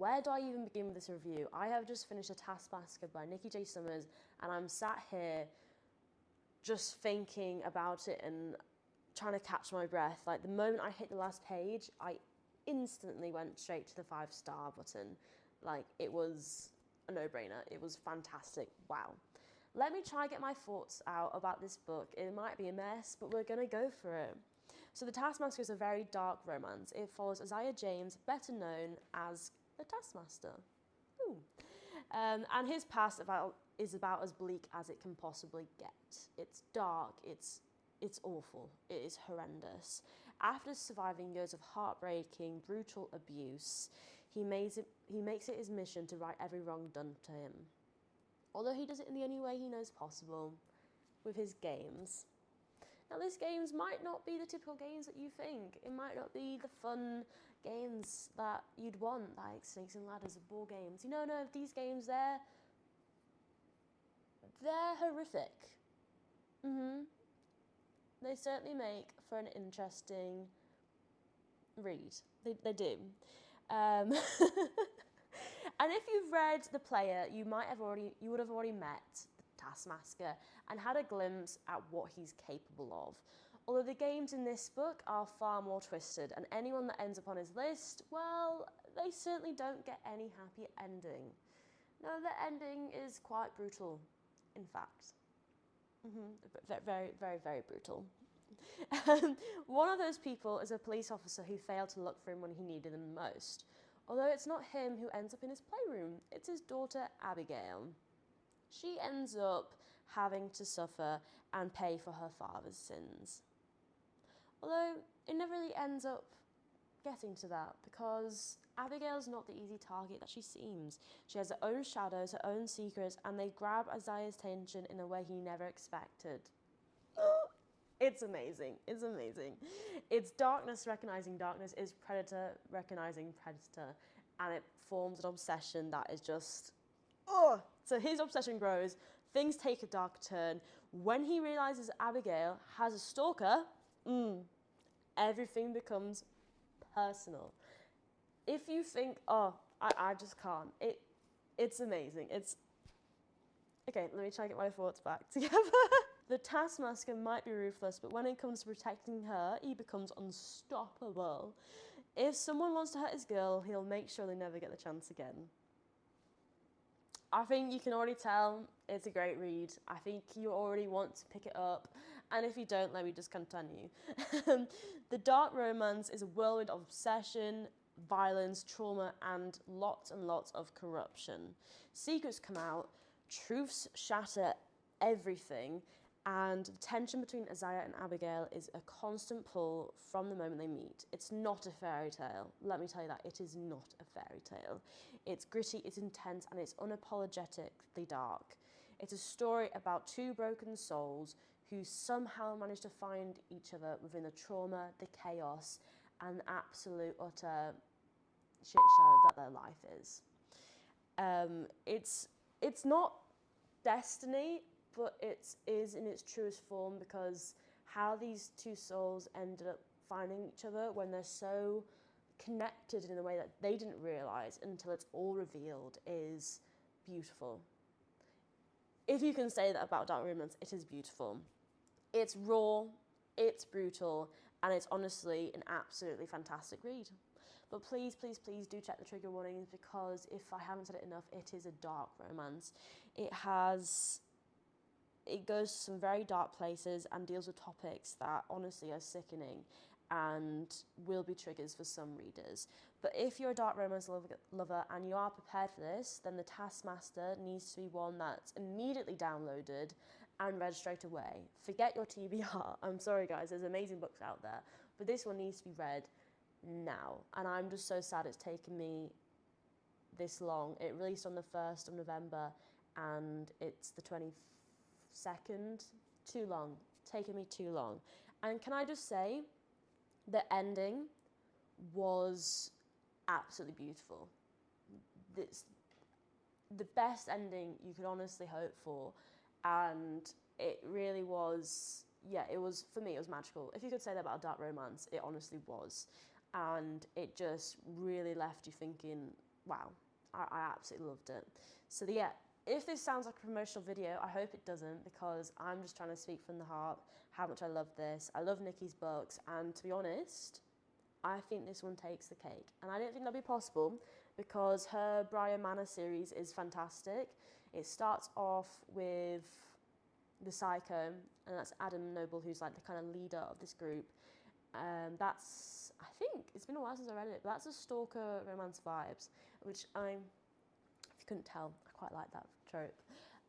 where do I even begin with this review? I have just finished a Taskmaster by Nikki J Summers, and I'm sat here just thinking about it and trying to catch my breath. Like, the moment I hit the last page, I instantly went straight to the 5-star button. Like, it was a no-brainer. It was fantastic. Wow. Let me try and get my thoughts out about this book. It might be a mess, but we're going to go for it. So The Taskmaster is a very dark romance. It follows Isaiah James, better known as the Taskmaster. Ooh. And his past is about as bleak as it can possibly get. It's dark, it's awful, it is horrendous. After surviving years of heartbreaking, brutal abuse, he makes it his mission to right every wrong done to him. Although he does it in the only way he knows possible, with his games. Now, these games might not be the typical games that you think. It might not be the fun games that you'd want, like Snakes and Ladders or board games. No, these games, they're horrific. They certainly make for an interesting read. They do. And if you've read The Player, you would have already met the Taskmaster and had a glimpse at what he's capable of. Although the games in this book are far more twisted, and anyone that ends up on his list, well, they certainly don't get any happy ending. No, the ending is quite brutal, in fact. Very, very, very brutal. One of those people is a police officer who failed to look for him when he needed him most. Although it's not him who ends up in his playroom, it's his daughter Abigail. She ends up having to suffer and pay for her father's sins. Although it never really ends up getting to that, because Abigail's not the easy target that she seems. She has her own shadows, her own secrets, and they grab Isaiah's attention in a way he never expected. It's amazing. It's amazing. It's darkness recognizing darkness. It's predator recognizing predator. And it forms an obsession that is just... So his obsession grows. Things take a dark turn. When he realizes Abigail has a stalker, everything becomes personal. If you think, I just can't. It's amazing. Okay, let me try to get my thoughts back together. The Taskmaster might be ruthless, but when it comes to protecting her, he becomes unstoppable. If someone wants to hurt his girl, he'll make sure they never get the chance again. I think you can already tell it's a great read. I think you already want to pick it up. And if you don't, let me just continue. The dark romance is a whirlwind of obsession, violence, trauma, and lots of corruption. Secrets come out, truths shatter everything, and the tension between Isaiah and Abigail is a constant pull from the moment they meet. It's not a fairy tale. Let me tell you that. It is not a fairy tale. It's gritty, it's intense, and it's unapologetically dark. It's a story about two broken souls who somehow manage to find each other within the trauma, the chaos, and the absolute utter shit show that their life is. It's not destiny, but it is in its truest form, because how these two souls ended up finding each other when they're so connected in a way that they didn't realise until it's all revealed is beautiful. If you can say that about dark romance, it is beautiful. It's raw, it's brutal, and it's honestly an absolutely fantastic read. But please, please, please do check the trigger warnings, because if I haven't said it enough, it is a dark romance. It goes to some very dark places and deals with topics that honestly are sickening and will be triggers for some readers. But if you're a dark romance lover and you are prepared for this, then the Taskmaster needs to be one that's immediately downloaded and read straight away. Forget your TBR. I'm sorry guys, there's amazing books out there, but this one needs to be read now. And I'm just so sad it's taken me this long. It released on the 1st of November and it's the 22nd. Too long. Taken me too long. And can I just say, the ending was absolutely beautiful. It's the best ending you could honestly hope for, and it really was, for me, it was magical. If you could say that about a dark romance, it honestly was. And it just really left you thinking, wow, I absolutely loved it. So yeah, if this sounds like a promotional video, I hope it doesn't, because I'm just trying to speak from the heart how much I love this. I love Nikki's books, and to be honest, I think this one takes the cake. And I didn't think that'd be possible, because her Briar Manor series is fantastic. It starts off with the Psycho, and that's Adam Noble, who's like the kind of leader of this group. That's, I think, it's been a while since I read it, but that's a stalker romance vibes, which if you couldn't tell, I quite like that trope.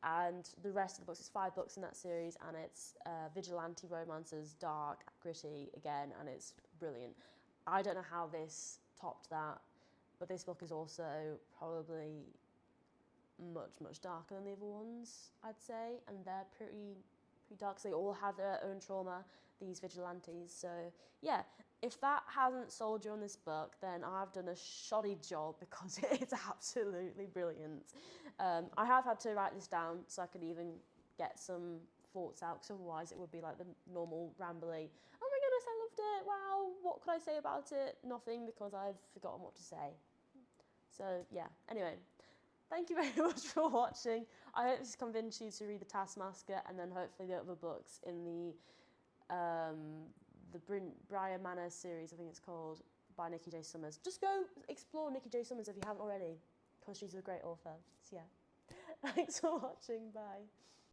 And the rest of the books, it's 5 books in that series, and it's vigilante romances, dark, gritty again, and it's brilliant. I don't know how this topped that, but this book is also probably much darker than the other ones, I'd say, and they're pretty dark, so they all have their own trauma, these vigilantes. So yeah, if that hasn't sold you on this book, then I've done a shoddy job, because it's absolutely brilliant. I have had to write this down so I could even get some thoughts out, because otherwise it would be like the normal rambly, oh my goodness, I loved it, wow, what could I say about it? Nothing, because I've forgotten what to say. So yeah, anyway, thank you very much for watching. I hope this convinced you to read the Taskmaster, and then hopefully the other books in the Briar Manor series, I think it's called, by Nikki J Summers. Just go explore Nikki J Summers if you haven't already, because she's a great author. So yeah, thanks for watching, bye.